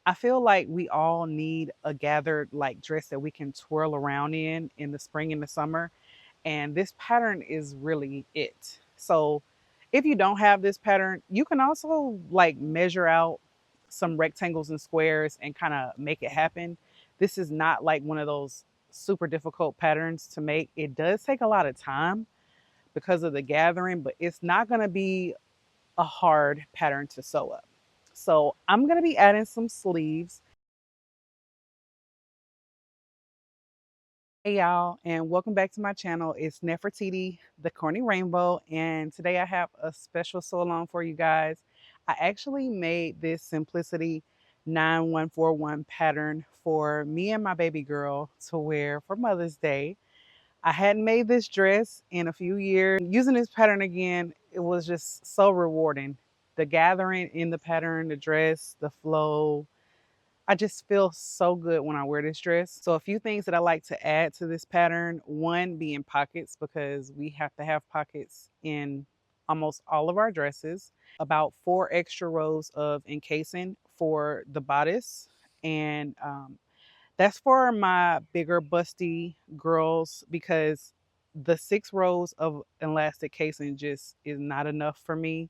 I feel like we all need a gathered like dress that we can twirl around in the spring and the summer. And this pattern is really it. So if you don't have this pattern, you can also like measure out some rectangles and squares and kind of make it happen. This is not like one of those super difficult patterns to make. It does take a lot of time because of the gathering, but it's not going to be a hard pattern to sew up. So I'm going to be adding some sleeves. Hey y'all, and welcome back to my channel. It's Nefertiti, the Corny Rainbow, and today I have a special sew along for you guys. I actually made this Simplicity 9141 pattern for me and my baby girl to wear for Mother's Day. I hadn't made this dress in a few years. Using this pattern again, it was just so rewarding. The gathering in the pattern, the dress, the flow, I just feel so good when I wear this dress. So a few things that I like to add to this pattern, one being pockets, because we have to have pockets in almost all of our dresses. About 4 extra rows of encasing for the bodice. And that's for my bigger busty girls because the 6 rows of elastic casing just is not enough for me,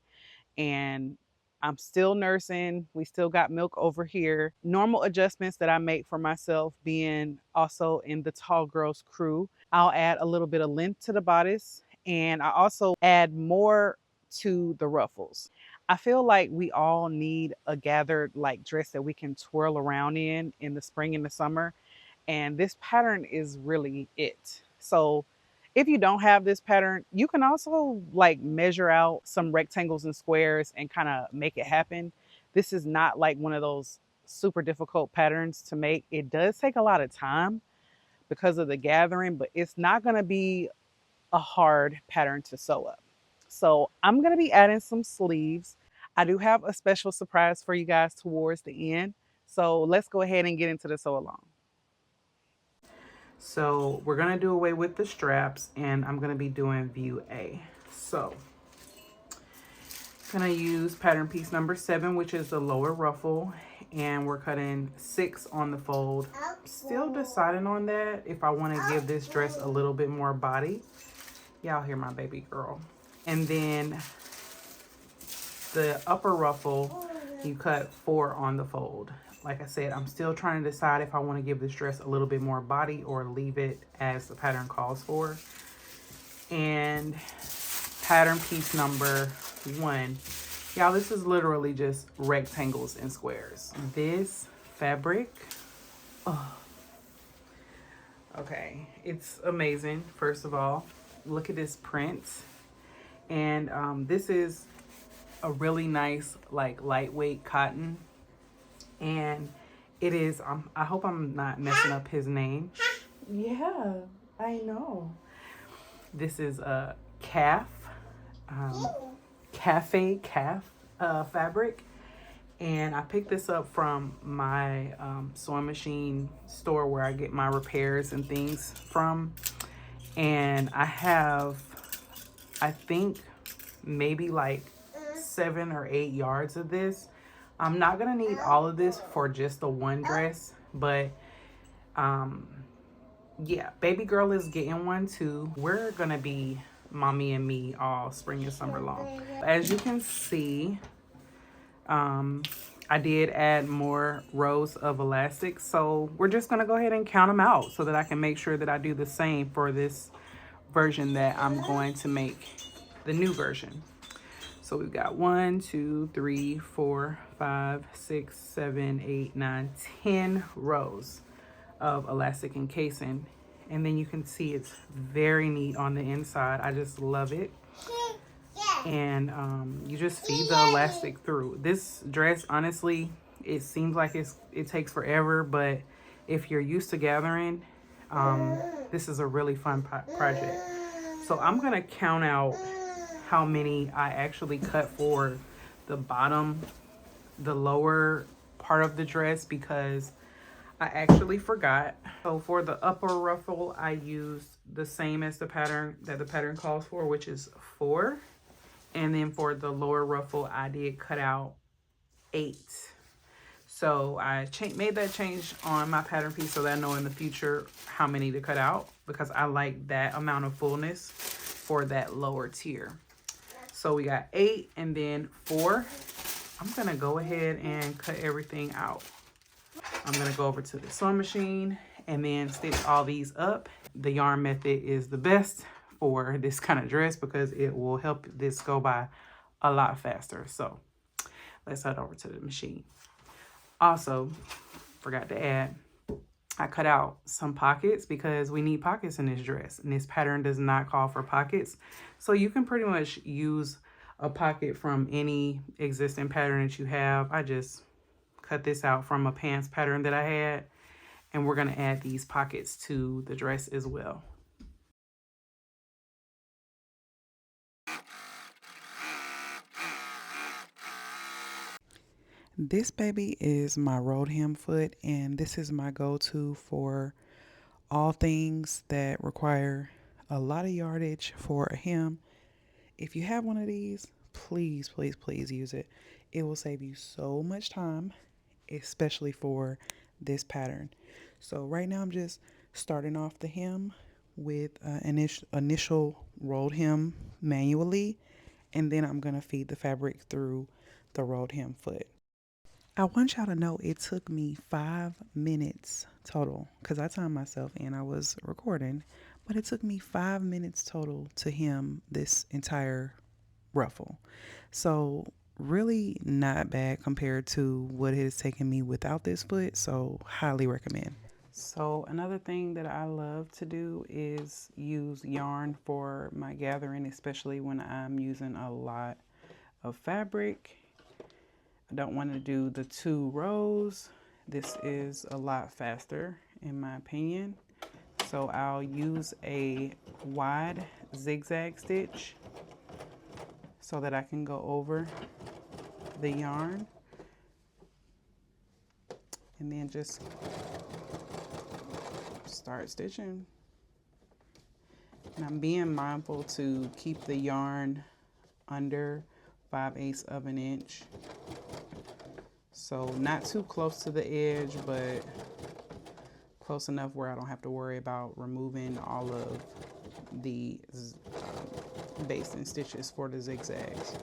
and I'm still nursing. We still got milk over here. Normal adjustments that I make for myself, being also in the tall girls crew. I'll add a little bit of length to the bodice, and I also add more to the ruffles. I feel like we all need a gathered like dress that we can twirl around in the spring and the summer, and this pattern is really it. So if you don't have this pattern, you can also like measure out some rectangles and squares and kind of make it happen. This is not like one of those super difficult patterns to make. It does take a lot of time because of the gathering, but it's not going to be a hard pattern to sew up. So I'm going to be adding some sleeves. I do have a special surprise for you guys towards the end. So let's go ahead and get into the sew along. So we're going to do away with the straps, and I'm going to be doing view A. So I'm going to use pattern piece number 7, which is the lower ruffle, and we're cutting 6 on the fold. Still deciding on that if I want to give this dress a little bit more body. Y'all hear my baby girl. And then the upper ruffle, you cut 4 on the fold. Like I said, I'm still trying to decide if I want to give this dress a little bit more body or leave it as the pattern calls for. And pattern piece number 1. Y'all, this is literally just rectangles and squares. This fabric, oh, okay, it's amazing. First of all, look at this print. And this is a really nice, like, lightweight cotton. And it is, I hope I'm not messing up his name. Yeah, I know. This is a calf, cafe calf fabric. And I picked this up from my sewing machine store where I get my repairs and things from. And I have, I think, maybe like 7 or 8 yards of this. I'm not gonna need all of this for just the one dress, but yeah, baby girl is getting one too. We're gonna be mommy and me all spring and summer long. As you can see, I did add more rows of elastic, so we're just gonna go ahead and count them out so that I can make sure that I do the same for this version that I'm going to make, the new version. So we've got 1, 2, 3, 4, 5, 6, 7, 8, 9, 10 rows of elastic encasing. And then you can see it's very neat on the inside. I just love it. And you just feed the elastic through. This dress, honestly, it seems like it takes forever, but if you're used to gathering, this is a really fun project. So I'm gonna count out how many I actually cut for the bottom, the lower part of the dress, because I actually forgot. So for the upper ruffle, I used the same as the pattern that the pattern calls for, which is 4. And then for the lower ruffle, I did cut out 8. So I made that change on my pattern piece so that I know in the future how many to cut out, because I like that amount of fullness for that lower tier. So we got 8 and then 4. I'm going to go ahead and cut everything out. I'm going to go over to the sewing machine and then stitch all these up. The yarn method is the best for this kind of dress because it will help this go by a lot faster. So let's head over to the machine. Also, forgot to add, I cut out some pockets because we need pockets in this dress, and this pattern does not call for pockets. So you can pretty much use a pocket from any existing pattern that you have. I just cut this out from a pants pattern that I had, and we're going to add these pockets to the dress as well. This baby is my rolled hem foot, and this is my go-to for all things that require a lot of yardage for a hem. If you have one of these, please, please, please use it. It will save you so much time, especially for this pattern. So right now I'm just starting off the hem with initial rolled hem manually, and then I'm going to feed the fabric through the rolled hem foot. I want y'all to know it took me 5 minutes total, because I timed myself and I was recording, but it took me 5 minutes total to hem this entire ruffle. So really not bad compared to what it has taken me without this foot, so highly recommend. So another thing that I love to do is use yarn for my gathering, especially when I'm using a lot of fabric. I don't want to do the 2 rows. This is a lot faster in my opinion. So I'll use a wide zigzag stitch so that I can go over the yarn, and then just start stitching. And I'm being mindful to keep the yarn under 5/8 of an inch. So not too close to the edge, but close enough where I don't have to worry about removing all of the basting stitches for the zigzags.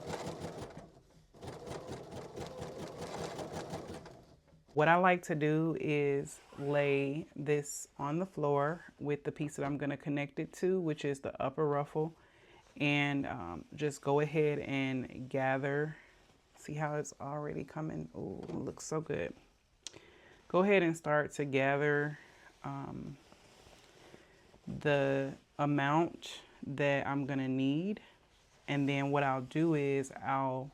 What I like to do is lay this on the floor with the piece that I'm going to connect it to, which is the upper ruffle, and just go ahead and gather. See how it's already coming? Oh, it looks so good. Go ahead and start to gather the amount that I'm going to need, and then what I'll do is I'll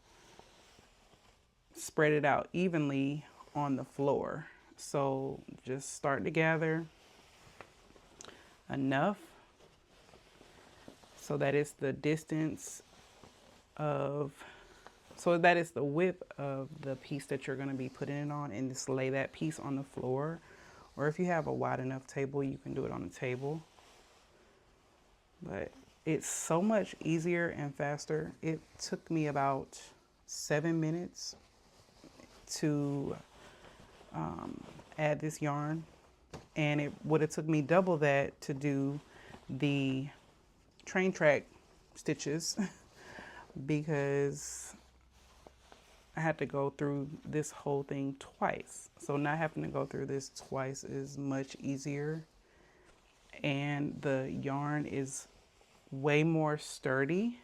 spread it out evenly on the floor. So just start to gather enough so that it's the distance of, so that is the width of the piece that you're going to be putting it on, and just lay that piece on the floor. Or if you have a wide enough table, you can do it on the table. But it's so much easier and faster. It took me about 7 minutes to add this yarn, and it would have took me double that to do the train track stitches because I had to go through this whole thing twice. So not having to go through this twice is much easier, and the yarn is way more sturdy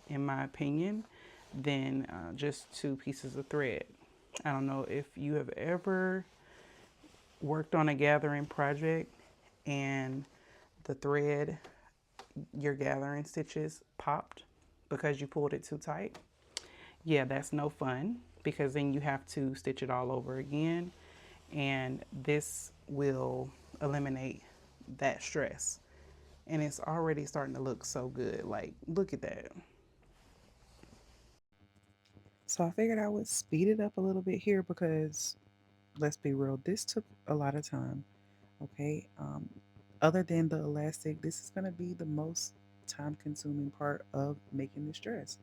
in my opinion than just 2 pieces of thread. I don't know if you have ever worked on a gathering project and the thread, your gathering stitches popped because you pulled it too tight. Yeah, that's no fun, because then you have to stitch it all over again, and this will eliminate that stress. And it's already starting to look so good. Like, look at that. So I figured I would speed it up a little bit here because, let's be real, this took a lot of time. Okay. Other than the elastic, this is going to be the most time consuming part of making this dress.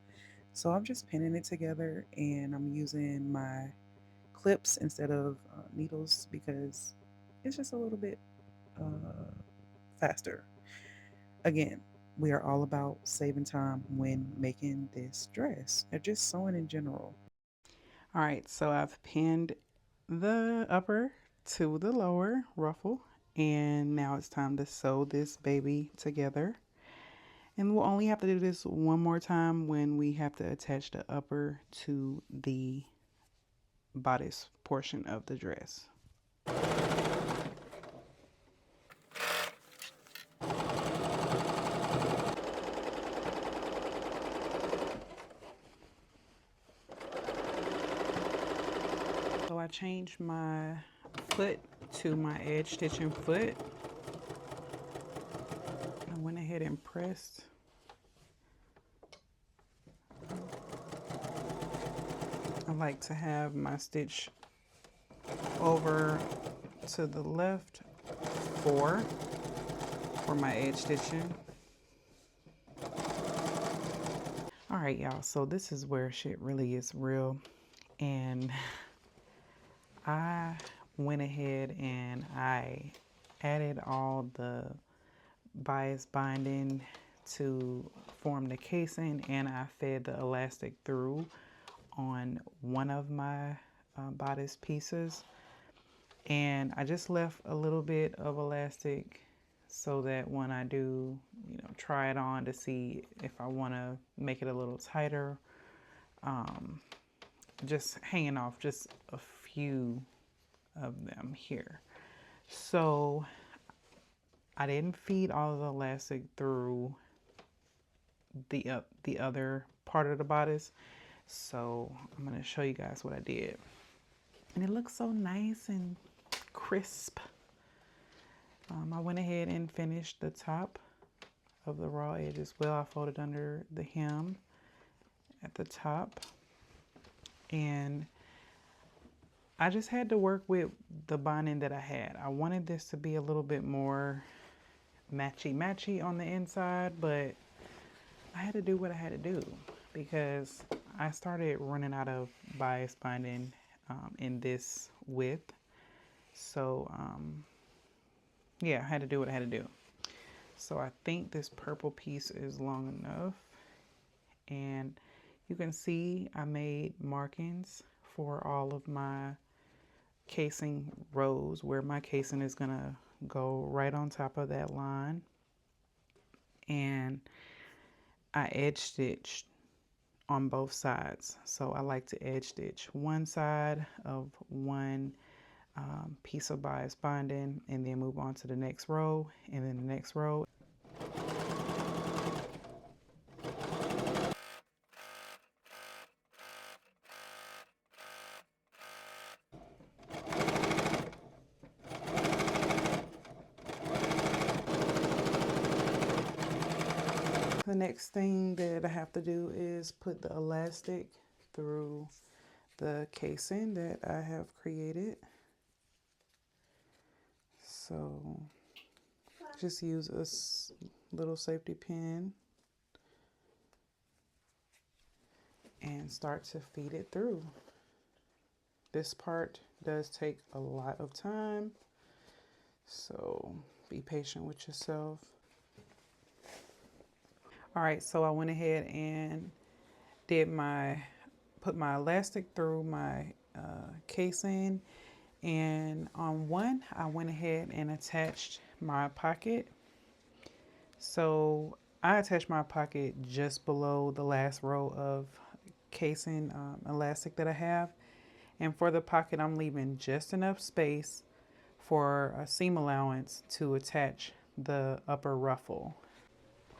So I'm just pinning it together, and I'm using my clips instead of needles because it's just a little bit faster. Again, we are all about saving time when making this dress or just sewing in general. All right, so I've pinned the upper to the lower ruffle, and now it's time to sew this baby together. And we'll only have to do this one more time when we have to attach the upper to the bodice portion of the dress. So I changed my foot to my edge stitching foot. I went ahead and pressed. I like to have my stitch over to the left for my edge stitching. All right, y'all, so this is where shit really is real. And I went ahead and I added all the bias binding to form the casing, and I fed the elastic through on one of my bodice pieces, and I just left a little bit of elastic so that when I do, try it on to see if I want to make it a little tighter, just hanging off just a few of them here. So I didn't feed all of the elastic through the other part of the bodice. So I'm going to show you guys what I did. And it looks so nice and crisp. I went ahead and finished the top of the raw edge as well. I folded under the hem at the top. And I just had to work with the binding that I had. I wanted this to be a little bit more matchy-matchy on the inside, but I had to do what I had to do because I started running out of bias binding in this width. So yeah, I had to do what I had to do. So I think this purple piece is long enough, and you can see I made markings for all of my casing rows where my casing is gonna go right on top of that line. And I edge stitched on both sides. So I like to edge stitch one side of one piece of bias binding and then move on to the next row and then the next row. The next thing that I have to do is put the elastic through the casing that I have created. So just use a little safety pin and start to feed it through. This part does take a lot of time, so be patient with yourself. All right, so I went ahead and put my elastic through my casing, and on one I went ahead and attached my pocket. So I attached my pocket just below the last row of casing elastic that I have, and for the pocket I'm leaving just enough space for a seam allowance to attach the upper ruffle.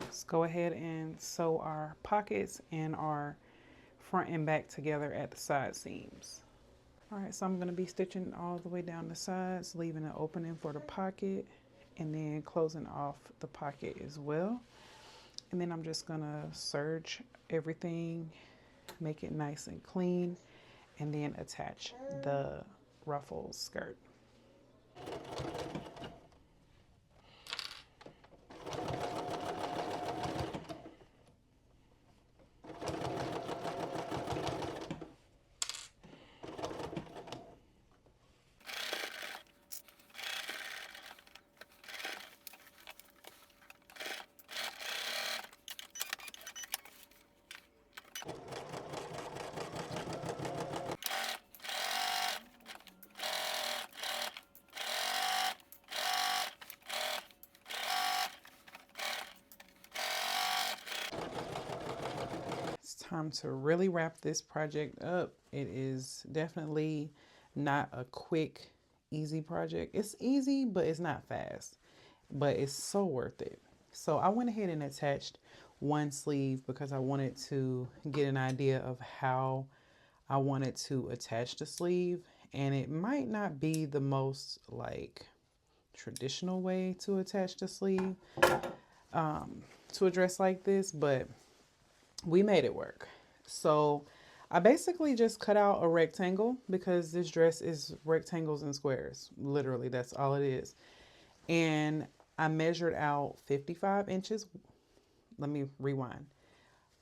Let's go ahead and sew our pockets and our front and back together at the side seams. All right, so I'm going to be stitching all the way down the sides, leaving an opening for the pocket and then closing off the pocket as well. And then I'm just going to serge everything, make it nice and clean, and then attach the ruffle skirt. time to really wrap this project up. It is definitely not a quick, easy project. It's easy, but it's not fast, but it's so worth it. So I went ahead and attached one sleeve because I wanted to get an idea of how I wanted to attach the sleeve. And it might not be the most like traditional way to attach the sleeve to a dress like this, but we made it work. So I basically just cut out a rectangle because this dress is rectangles and squares. Literally, that's all it is. And I measured out 55 inches. Let me rewind.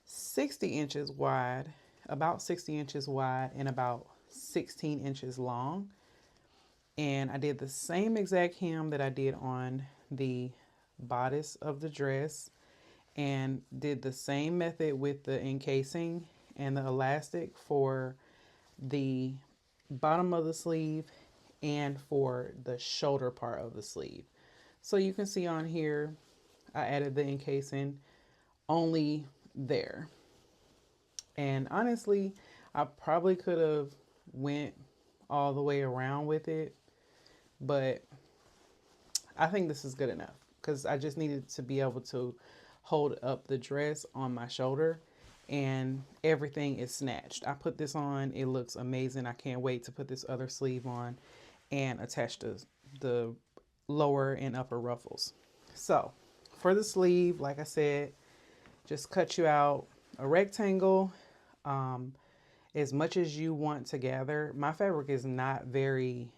60 inches wide, about 60 inches wide, and about 16 inches long. And I did the same exact hem that I did on the bodice of the dress, and did the same method with the encasing and the elastic for the bottom of the sleeve and for the shoulder part of the sleeve. So you can see on here, I added the encasing only there. And honestly, I probably could have went all the way around with it, but I think this is good enough because I just needed to be able to hold up the dress on my shoulder, and everything is snatched. I put this on, it looks amazing. I can't wait to put this other sleeve on and attach the lower and upper ruffles. So for the sleeve, like I said, just cut you out a rectangle um, as much as you want to gather. My fabric is not very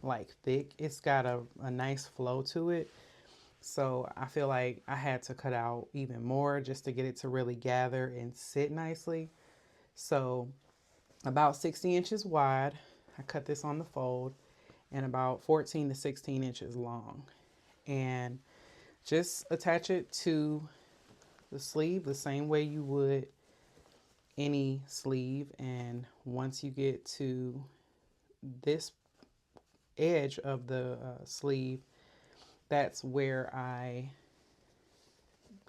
like thick. It's got a nice flow to it. So I feel like I had to cut out even more just to get it to really gather and sit nicely. So about 60 inches wide, I cut this on the fold, and about 14 to 16 inches long. And just attach it to the sleeve the same way you would any sleeve. And once you get to this edge of the sleeve, that's where I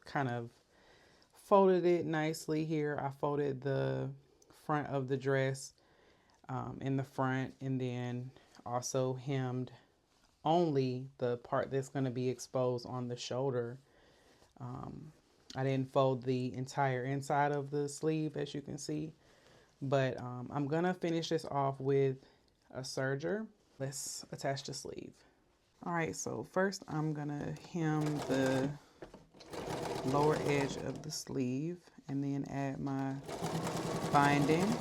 kind of folded it nicely here. I folded the front of the dress in the front, and then also hemmed only the part that's going to be exposed on the shoulder. I didn't fold the entire inside of the sleeve, as you can see, but I'm going to finish this off with a serger. Let's attach the sleeve. All right, so first I'm going to hem the lower edge of the sleeve and then add my binding.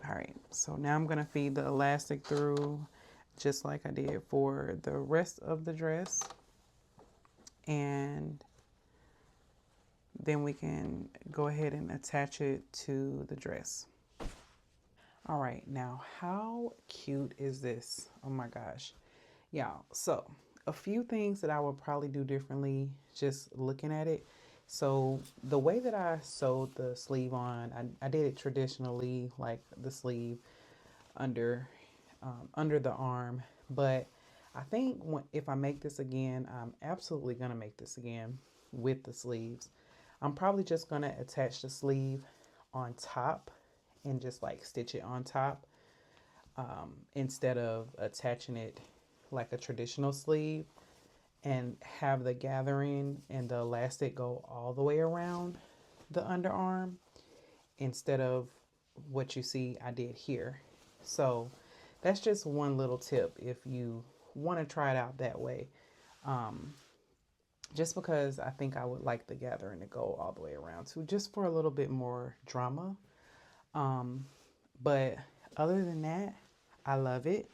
All right, so now I'm gonna feed the elastic through just like I did for the rest of the dress. And then we can go ahead and attach it to the dress. All right, now how cute is this? Oh my gosh. Y'all, so a few things that I would probably do differently just looking at it. So the way that I sewed the sleeve on, I did it traditionally, like the sleeve under under the arm. But I think if I make this again, I'm absolutely gonna make this again with the sleeves. I'm probably just gonna attach the sleeve on top and just like stitch it on top instead of attaching it like a traditional sleeve, and have the gathering and the elastic go all the way around the underarm instead of what you see I did here. So that's just one little tip if you want to try it out that way. Just because I think I would like the gathering to go all the way around too, just for a little bit more drama. But other than that, I love it.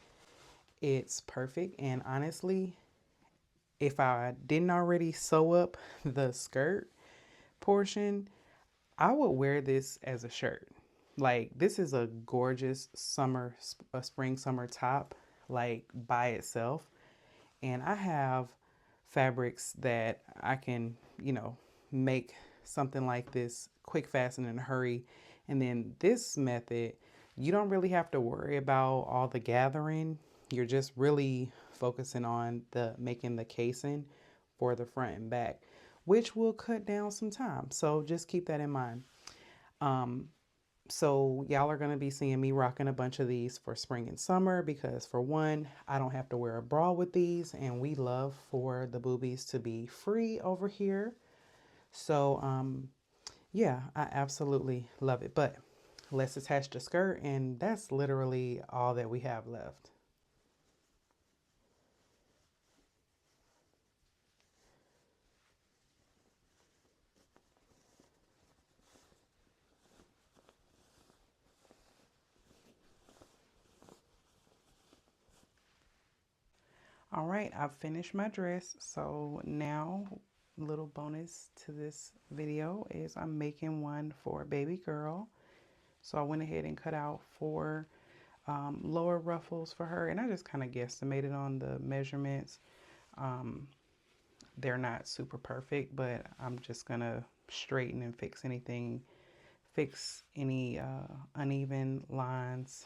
It's perfect. And honestly, If I didn't already sew up the skirt portion, I would wear this as a shirt. Like, this is a gorgeous a spring summer top, like by itself. And I have fabrics that I can, make something like this quick, fast, and in a hurry. And then this method, you don't really have to worry about all the gathering. You're just really focusing on the making the casing for the front and back, which will cut down some time. So just keep that in mind. Um, so y'all are going to be seeing me rocking a bunch of these for spring and summer because for one, I don't have to wear a bra with these, and we love for the boobies to be free over here. So yeah, I absolutely love it. But let's attach the skirt, and that's literally all that we have left. All right, I've finished my dress. So now, little bonus to this video is I'm making one for baby girl. So I went ahead and cut out 4 lower ruffles for her, and I just kind of guesstimated on the measurements. Um, they're not super perfect, but I'm just gonna straighten and fix any uneven lines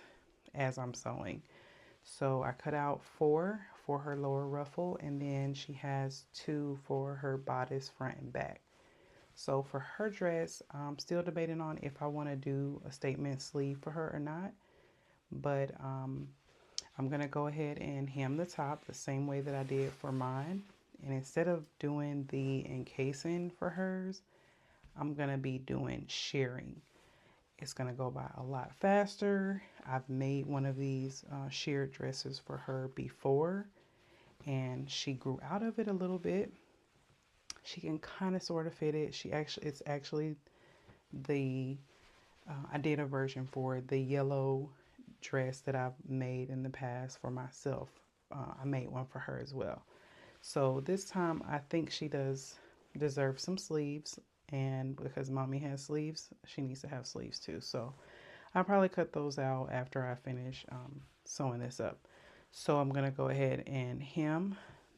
as I'm sewing. So I cut out 4 for her lower ruffle, and then she has 2 for her bodice front and back. So for her dress, I'm still debating on if I want to do a statement sleeve for her or not. But I'm going to go ahead and hem the top the same way that I did for mine. And instead of doing the encasing for hers, I'm going to be doing shearing. It's going to go by a lot faster. I've made one of these sheared dresses for her before, and she grew out of it a little bit. She can kind of sort of fit it. It's actually the I did a version for the yellow dress that I've made in the past for myself. I made one for her as well. So this time I think she does deserve some sleeves, and because mommy has sleeves, she needs to have sleeves too. So I'll probably cut those out after I finish sewing this up. So I'm gonna go ahead and hem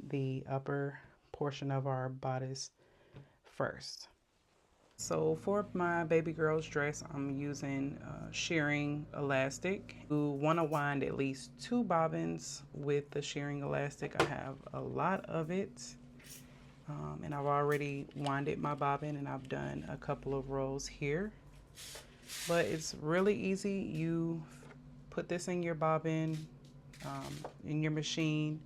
the upper portion of our bodice first. So for my baby girl's dress, I'm using shearing elastic. You want to wind at least 2 bobbins with the shearing elastic. I have a lot of it, and I've already winded my bobbin, and I've done a couple of rows here. But it's really easy. You put this in your bobbin, in your machine,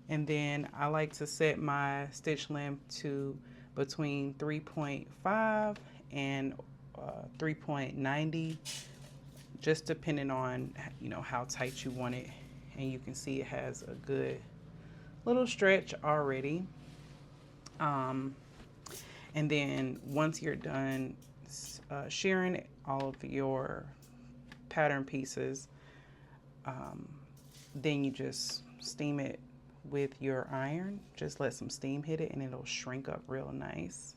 and then I like to set my stitch length to between 3.5 and 3.90, just depending on how tight you want it. And you can see it has a good little stretch already. um, and then once you're done shearing all of your pattern pieces, then you just steam it with your iron. Just let some steam hit it and it'll shrink up real nice.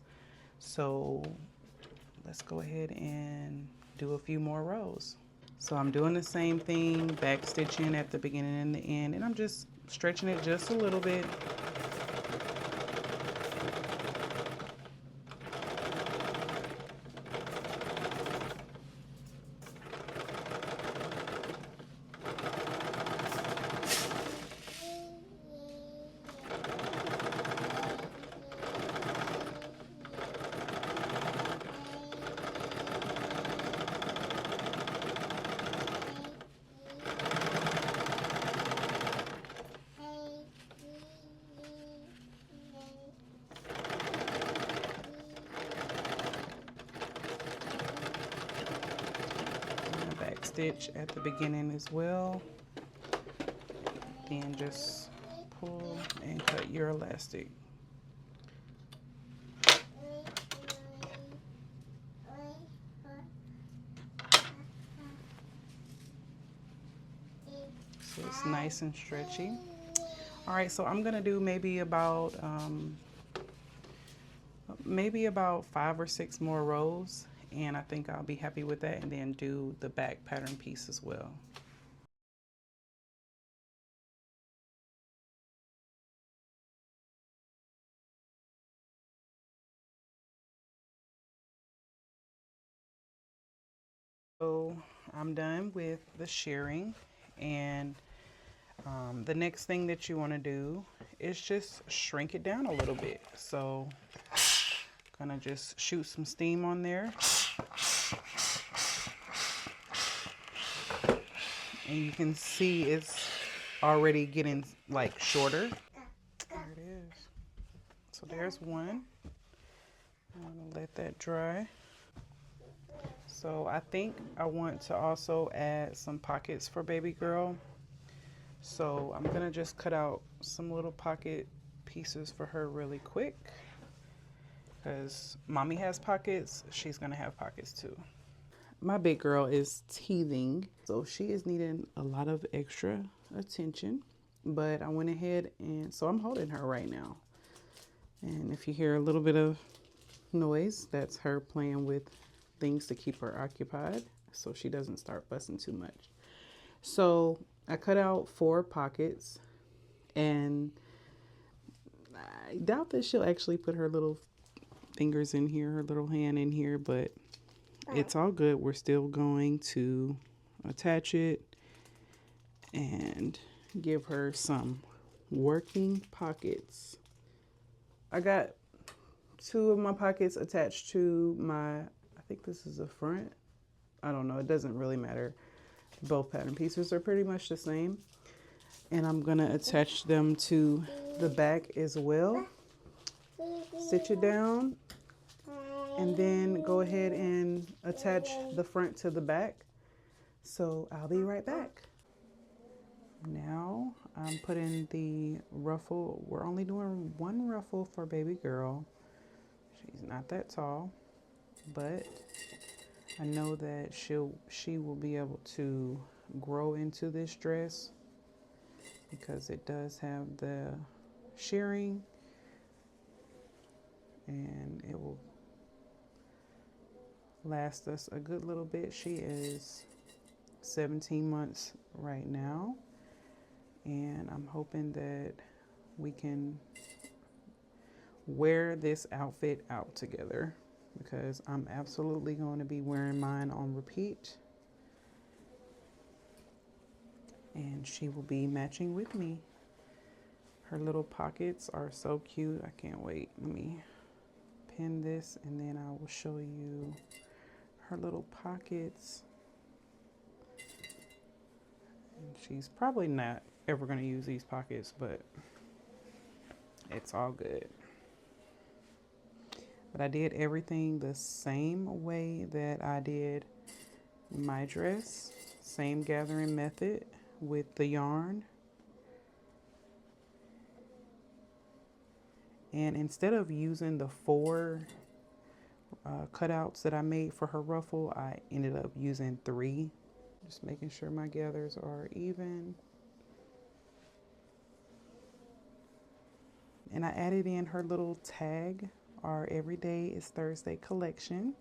So let's go ahead and do a few more rows. So I'm doing the same thing, back stitching at the beginning and the end, and I'm just stretching it just a little bit. Back stitch at the beginning as well. Then just pull and cut your elastic. So it's nice and stretchy. All right, so I'm gonna do maybe about 5 or 6 more rows, and I think I'll be happy with that, and then do the back pattern piece as well. So I'm done with the shearing, and the next thing that you want to do is just shrink it down a little bit. So gonna just shoot some steam on there, and you can see it's already getting like shorter. There it is. So there's one. I'm gonna let that dry. So I think I want to also add some pockets for baby girl. So I'm gonna just cut out some little pocket pieces for her really quick, because mommy has pockets, she's gonna have pockets too. My big girl is teething, so she is needing a lot of extra attention, but I went ahead and so I'm holding her right now. And if you hear a little bit of noise, that's her playing with things to keep her occupied so she doesn't start fussing too much. So I cut out 4 pockets, and I doubt that she'll actually put her little fingers in here, her little hand in here, but it's all good. We're still going to attach it and give her some working pockets. I got 2 of my pockets attached to my, I think this is the front. I don't know, it doesn't really matter. Both pattern pieces are pretty much the same. And I'm gonna attach them to the back as well. Stitch it down, and then go ahead and attach the front to the back. So I'll be right back. Now I'm putting the ruffle. We're only doing 1 ruffle for baby girl. She's not that tall, but I know that she will be able to grow into this dress because it does have the shearing, and it will last us a good little bit. She is 17 months right now, and I'm hoping that we can wear this outfit out together, because I'm absolutely going to be wearing mine on repeat, and she will be matching with me. Her little pockets are so cute. I can't wait. Let me pin this, and then I will show you her little pockets. And she's probably not ever going to use these pockets, but it's all good. But I did everything the same way that I did my dress. Same gathering method with the yarn. And instead of using the 4 cutouts that I made for her ruffle, I ended up using 3. Just making sure my gathers are even. And I added in her little tag, our Everyday is Thursday collection.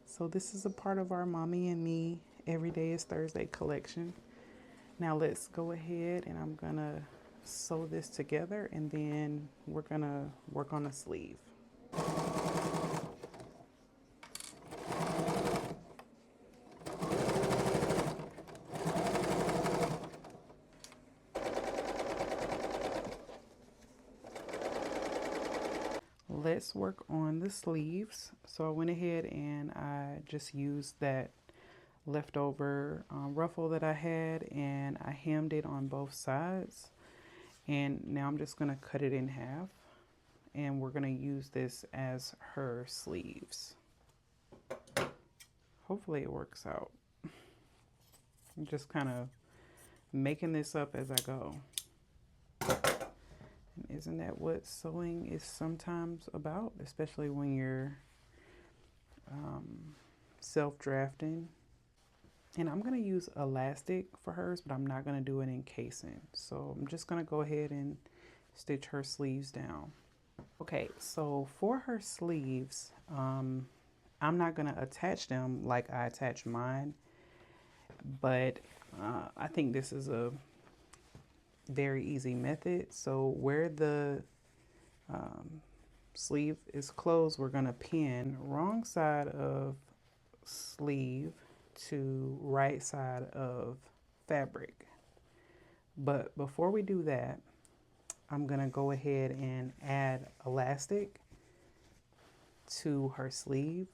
So this is a part of our Mommy and Me Everyday is Thursday collection. Now let's go ahead, and I'm gonna sew this together, and then we're gonna work on a sleeve. Let's work on the sleeves. So I went ahead and I just used that leftover ruffle that I had, and I hemmed it on both sides. And now I'm just gonna cut it in half, and we're gonna use this as her sleeves. Hopefully it works out. I'm just kind of making this up as I go. And isn't that what sewing is sometimes about, especially when you're self-drafting? And I'm going to use elastic for hers, but I'm not going to do it in casing. So I'm just going to go ahead and stitch her sleeves down. Okay, so for her sleeves, I'm not going to attach them like I attach mine, but I think this is a very easy method. So where the sleeve is closed, we're going to pin wrong side of sleeve to right side of fabric. But before we do that, I'm going to go ahead and add elastic to her sleeve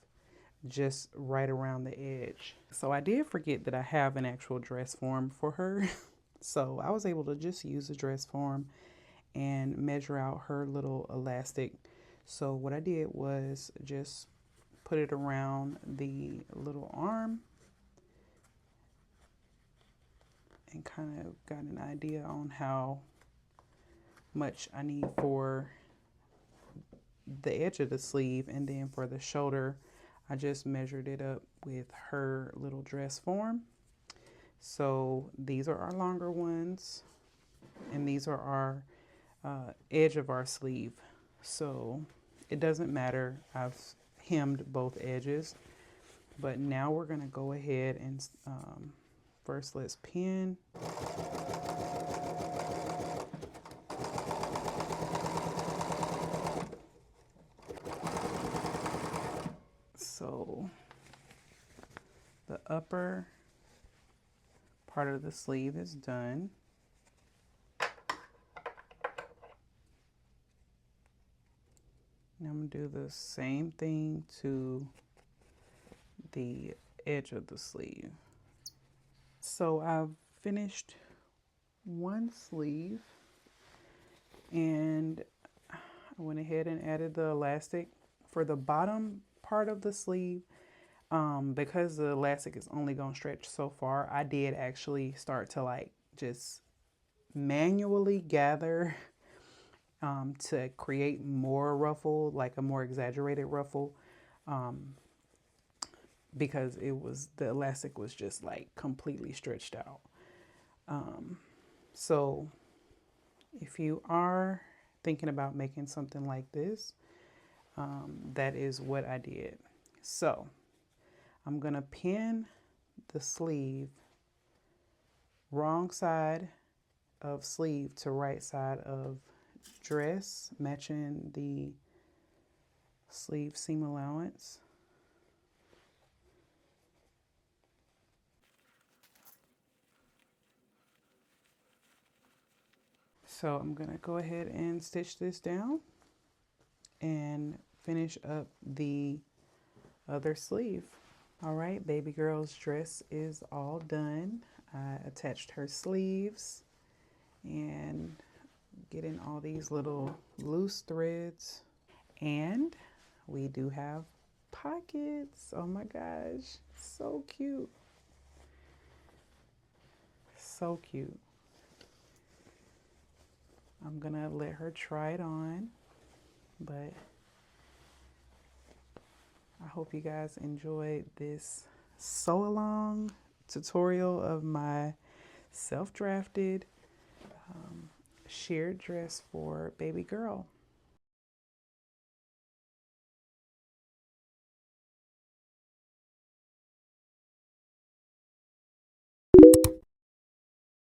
just right around the edge. So I did forget that I have an actual dress form for her. So I was able to just use the dress form and measure out her little elastic. So what I did was just put it around the little arm and kind of got an idea on how much I need for the edge of the sleeve, and then for the shoulder I just measured it up with her little dress form. So these are our longer ones and these are our edge of our sleeve. So it doesn't matter, I've hemmed both edges, but now we're going to go ahead and first let's pin. So the upper part of the sleeve is done. Now I'm going to do the same thing to the edge of the sleeve. So I've finished one sleeve and I went ahead and added the elastic for the bottom part of the sleeve. Because the elastic is only going to stretch so far, I did actually start to like just manually gather to create more ruffle, like a more exaggerated ruffle, because the elastic was just like completely stretched out. So if you are thinking about making something like this, that is what I did. So I'm gonna pin the sleeve wrong side of sleeve to right side of dress, matching the sleeve seam allowance. So I'm gonna go ahead and stitch this down and finish up the other sleeve. All right, baby girl's dress is all done. I attached her sleeves and getting all these little loose threads. And we do have pockets. Oh my gosh, so cute. So cute. I'm gonna let her try it on, but I hope you guys enjoyed this sew along tutorial of my self-drafted sheared dress for baby girl.